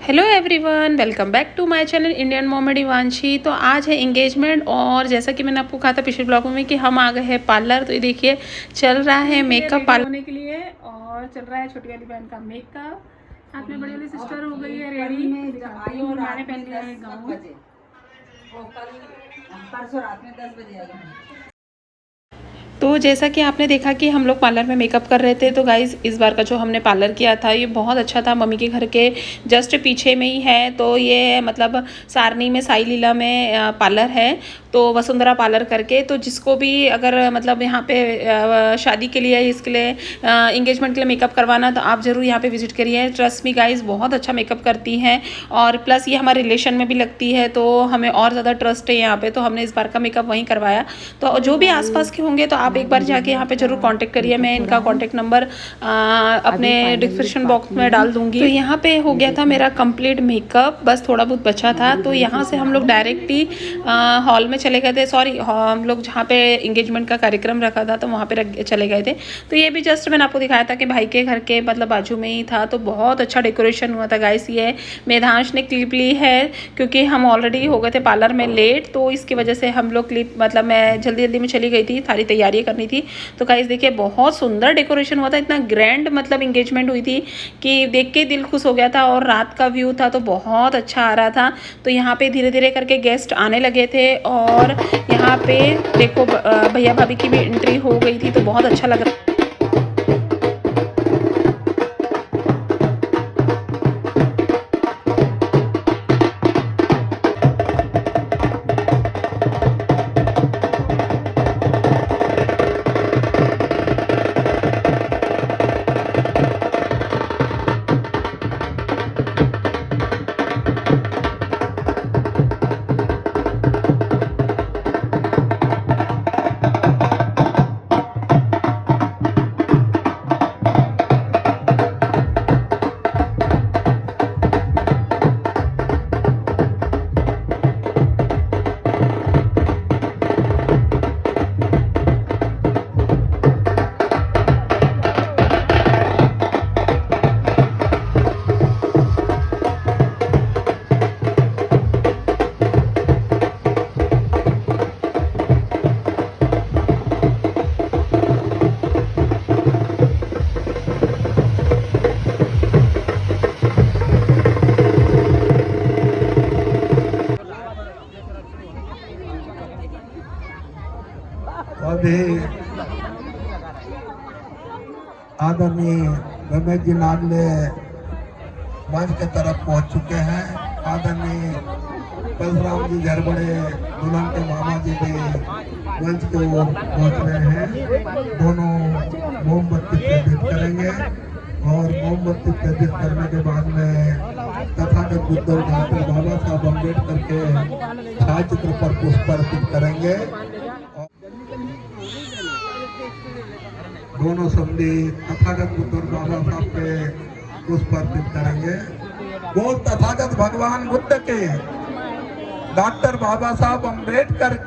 Hello everyone, welcome back to my channel Indian मोमेडी वांशी। तो आज है इंगेजमेंट और जैसा कि मैंने आपको कहा था पिछले ब्लॉग में कि हम आ गए हैं पार्लर। तो ये देखिए चल रहा है मेकअप पार्लर होने के लिए और चल रहा है छोटी वाली बहन का मेकअप। साथ में बड़ी वाली सिस्टर हो गई है रेडी और मैंने पहन लिया है गाउन। परसों रात में 10 बजे आई। तो जैसा कि आपने देखा कि हम लोग पार्लर में मेकअप कर रहे थे, तो गाइज़ इस बार का जो हमने पार्लर किया था ये बहुत अच्छा था। मम्मी के घर के जस्ट पीछे में ही है। तो ये मतलब सारनी में साई लीला में पार्लर है, तो वसुंधरा पार्लर करके। तो जिसको भी अगर मतलब यहाँ पे शादी के लिए, इसके लिए इंगेजमेंट के लिए मेकअप करवाना, तो आप ज़रूर यहाँ पे विजिट करिए। ट्रस्ट मी गाइज़, बहुत अच्छा मेकअप करती हैं और प्लस ये हमारे रिलेशन में भी लगती है, तो हमें और ज़्यादा ट्रस्ट है यहाँ पे। तो हमने इस बार का मेकअप वहीं करवाया। तो जो भी आसपास के होंगे तो आप एक बार जाके यहाँ पे जरूर कांटेक्ट करिए। मैं इनका कांटेक्ट नंबर अपने डिस्क्रिप्शन बॉक्स में डाल दूंगी। तो यहाँ पे हो गया था मेरा कंप्लीट मेकअप, बस थोड़ा बहुत बचा था। तो यहाँ से हम लोग डायरेक्ट ही हॉल में चले गए थे। सॉरी, हम लोग जहाँ पे इंगेजमेंट का कार्यक्रम रखा था तो वहाँ पे चले गए थे। तो ये भी जस्ट मैंने आपको दिखाया था कि भाई के घर के मतलब बाजू में ही था। तो बहुत अच्छा डेकोरेशन हुआ था गाइस। ये मेधांश ने क्लिप ली है क्योंकि हम ऑलरेडी हो गए थे पार्लर में लेट, तो इसकी वजह से हम लोग क्लिप मतलब मैं जल्दी जल्दी में चली गई थी, सारी तैयारी करनी थी। तो गाइस देखिए बहुत सुंदर डेकोरेशन हुआ था, इतना ग्रैंड मतलब इंगेजमेंट हुई थी कि देख के दिल खुश हो गया था। और रात का व्यू था तो बहुत अच्छा आ रहा था। तो यहाँ पे धीरे धीरे करके गेस्ट आने लगे थे और यहाँ पे देखो भैया भाभी की भी एंट्री हो गई थी, तो बहुत अच्छा लग रहा। अभी आदरणीय रमेश जी नागले मंच के तरफ पहुंच चुके हैं। आदरणीय परशुराम जी झरबड़े दुल्हन के मामा जी भी मंच के ओर पहुंच रहे हैं। दोनों मोमबत्ती प्रज्वलित करेंगे और मोमबत्ती प्रज्वलित करने के बाद में तथागत बुद्ध डॉक्टर बाबा साहब अम्बेडकर के छायाचित्र पर पुष्प अर्पित करेंगे। दोनों समधी तथागत बुद्ध बाबा साहब के पुष्प अर्पित करेंगे। वो तथागत भगवान बुद्ध के, डॉक्टर बाबा साहब अम्बेडकर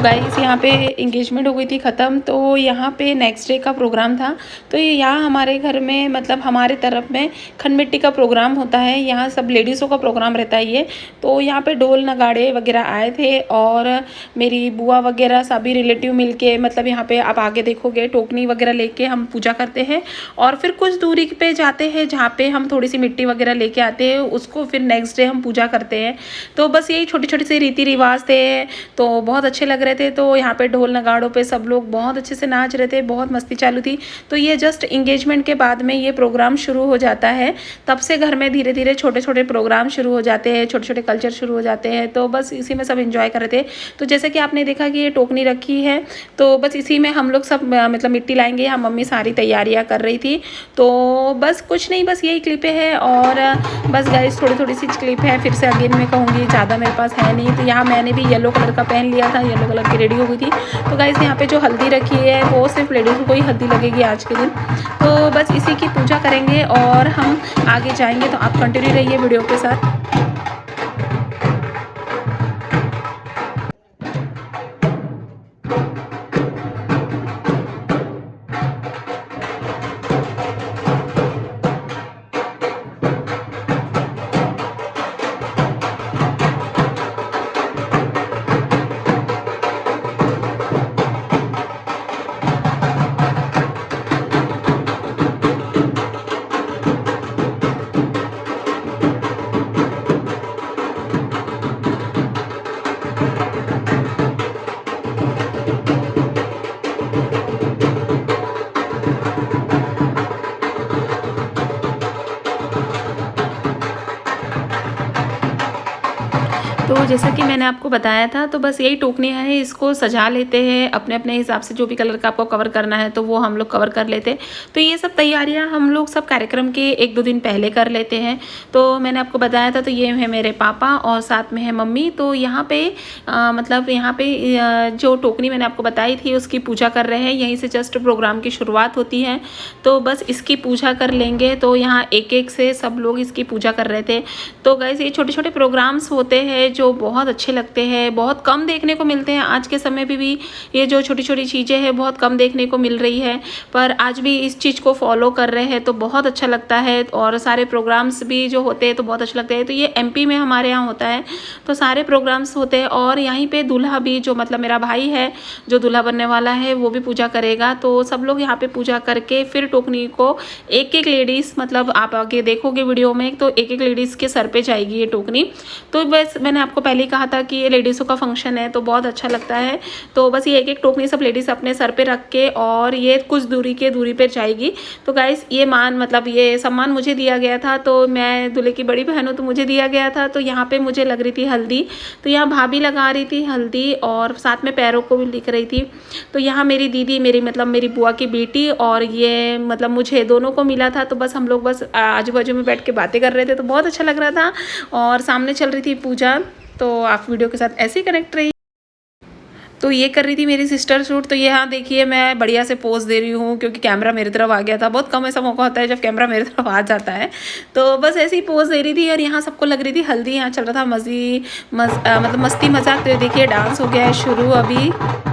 गाइस यहाँ पे इंगेजमेंट हो गई थी ख़त्म। तो यहाँ पे नेक्स्ट डे का प्रोग्राम था। तो ये यहाँ हमारे घर में मतलब हमारे तरफ में खन मिट्टी का प्रोग्राम होता है। यहाँ सब लेडीज़ों का प्रोग्राम रहता है ये। तो यहाँ पे ढोल नगाड़े वगैरह आए थे और मेरी बुआ वगैरह सभी रिलेटिव मिलके मतलब यहाँ पे आप आगे देखोगे टोकनी वगैरह लेके हम पूजा करते हैं और फिर कुछ दूरी पे जाते हैं जहाँ पे हम थोड़ी सी मिट्टी वगैरह लेके आते हैं, उसको फिर नेक्स्ट डे हम पूजा करते हैं। तो बस यही छोटे छोटे से रीति रिवाज थे, तो बहुत अच्छे लग रहे थे। तो यहाँ पे ढोल नगाड़ों पे सब लोग बहुत अच्छे से नाच रहे थे, बहुत मस्ती चालू थी। तो ये जस्ट इंगेजमेंट के बाद में ये प्रोग्राम शुरू हो जाता है, तब से घर में धीरे धीरे छोटे छोटे प्रोग्राम शुरू हो जाते हैं, छोटे छोटे कल्चर शुरू हो जाते हैं। तो बस इसी में सब इंजॉय कर रहे थे। तो जैसे कि आपने देखा कि ये टोकनी रखी है, तो बस इसी में हम लोग सब मतलब मिट्टी लाएंगे। यहाँ मम्मी सारी तैयारियाँ कर रही थी। तो बस कुछ नहीं, बस यही क्लिप है और बस गाइस थोड़ी सी क्लिप है। फिर से अगेन मैं कहूँगी ज़्यादा मेरे पास है नहीं। तो यहाँ मैंने भी येलो कलर का पहन लिया था, येलो कलर की रेडी हो गई थी। तो गाइस यहाँ पे जो हल्दी रखी है वो सिर्फ लेडीज़ को ही हल्दी लगेगी आज के दिन। तो बस इसी की पूजा करेंगे और हम आगे जाएंगे। तो आप कंटिन्यू रहिए वीडियो के साथ। तो जैसा कि मैंने आपको बताया था, तो बस यही टोकनी है, इसको सजा लेते हैं अपने अपने हिसाब से। जो भी कलर का आपको कवर करना है तो वो हम लोग कवर कर लेते हैं। तो ये सब तैयारियां हम लोग सब कार्यक्रम के 1-2 दिन पहले कर लेते हैं। तो मैंने आपको बताया था, तो ये है मेरे पापा और साथ में है मम्मी। तो यहाँ पे मतलब यहाँ पे जो टोकनी मैंने आपको बताई थी उसकी पूजा कर रहे हैं। यहीं से जस्ट प्रोग्राम की शुरुआत होती है, तो बस इसकी पूजा कर लेंगे। तो यहाँ एक एक से सब लोग इसकी पूजा कर रहे थे। तो गाइस ये छोटे छोटे प्रोग्राम्स होते हैं जो बहुत अच्छे लगते हैं, बहुत कम देखने को मिलते हैं। आज के समय में भी ये जो छोटी छोटी चीज़ें हैं बहुत कम देखने को मिल रही है, पर आज भी इस चीज़ को फॉलो कर रहे हैं तो बहुत अच्छा लगता है। और सारे प्रोग्राम्स भी जो होते हैं तो बहुत अच्छा लगता है। तो ये एमपी में हमारे यहाँ होता है, तो सारे प्रोग्राम्स होते हैं। और यहीं पे दूल्हा भी, जो मतलब मेरा भाई है जो दूल्हा बनने वाला है, वो भी पूजा करेगा। तो सब लोग यहाँ पे पूजा करके फिर टोकनी को एक एक लेडीज़, मतलब आप आगे देखोगे वीडियो में, तो एक एक लेडीज़ के सर पे जाएगी ये टोकनी। तो बस मैंने आपको पहले ही कहा था कि ये लेडीज़ों का फंक्शन है तो बहुत अच्छा लगता है। तो बस ये एक एक टोकनी सब लेडीज़ अपने सर पे रख के और ये कुछ दूरी पे जाएगी। तो गाइस ये मतलब ये सम्मान मुझे दिया गया था। तो मैं दूल्हे की बड़ी बहन हूँ तो मुझे दिया गया था। तो यहाँ पे मुझे लग रही थी हल्दी, तो यहाँ भाभी लगा रही थी हल्दी और साथ में पैरों को भी लिख रही थी। तो यहाँ मेरी दीदी, मेरी बुआ की बेटी और ये मतलब मुझे दोनों को मिला था। तो बस हम लोग बस आजू बाजू में बैठ के बातें कर रहे थे, तो बहुत अच्छा लग रहा था। और सामने चल रही थी पूजा, तो आप वीडियो के साथ ऐसे ही कनेक्ट रही। तो ये कर रही थी मेरी सिस्टर शूट। तो यहाँ देखिए मैं बढ़िया से पोज दे रही हूँ क्योंकि कैमरा मेरी तरफ आ गया था। बहुत कम ऐसा मौका होता है जब कैमरा मेरी तरफ आ जाता है। तो बस ऐसे ही पोज दे रही थी और यहाँ सबको लग रही थी हल्दी। यहाँ चल रहा था मतलब मस्ती मजाक। तो देखिए डांस हो गया है शुरू अभी।